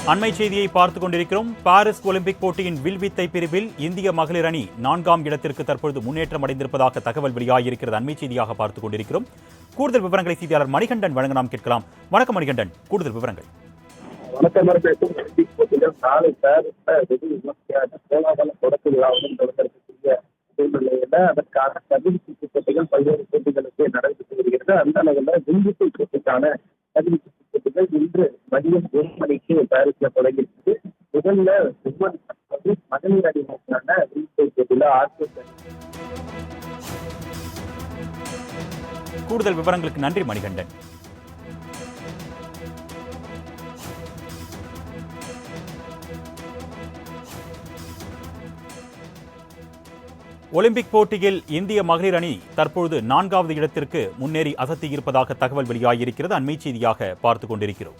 அண்மை செய்தியை பார்த்துக் கொண்டிருக்கிறோம். பாரிஸ் ஒலிம்பிக் போட்டியின் வில்வித்தை பிரிவில் இந்திய மகளிர் அணி 4ஆம் இடத்திற்கு தற்பொழுது முன்னேற்றம் அடைந்திருப்பதாக தகவல் வெளியாகியிருக்கிறது. அண்மை செய்தியாக பார்த்துக் கொண்டிருக்கிறோம். கூடுதல் விவரங்களை செய்தியாளர் மணிகண்டன் வழங்க நாம் கேட்கலாம். வணக்கம் மணிகண்டன், கூடுதல் விவரங்கள். வணக்கம். ஒலிம்பிக் போட்டிகள் நாளை பாரிஸ்ல வெகு விமர்சையான கோலாகல தொடக்க விழாவுடன் தொடர்புடைய சூழ்நிலையில அதற்கான தகுதி சுற்று போட்டிகள் பல்வேறு போட்டிகளுக்கு நடைபெற்று வருகிறது. அந்த அளவில் வில்வித்தை போட்டிக்கான தகுதி சுற்று போட்டிகள் இன்று மதியம் 1 மணிக்கு பாரிஸ்ல தொடங்கியிருக்கிறது. முதல்ல மகளிர் அணிக்கான வில்வித்தை போட்டியில கூடுதல் விவரங்களுக்கு நன்றி மணிகண்டன். ஒலிம்பிக் போட்டியில் இந்திய மகளிர் அணி தற்பொழுது 4வது இடத்திற்கு முன்னேறி அசத்தியிருப்பதாக தகவல் வெளியாகியிருக்கிறது. அண்மை செய்தியாக பார்த்துக் கொண்டிருக்கிறோம்.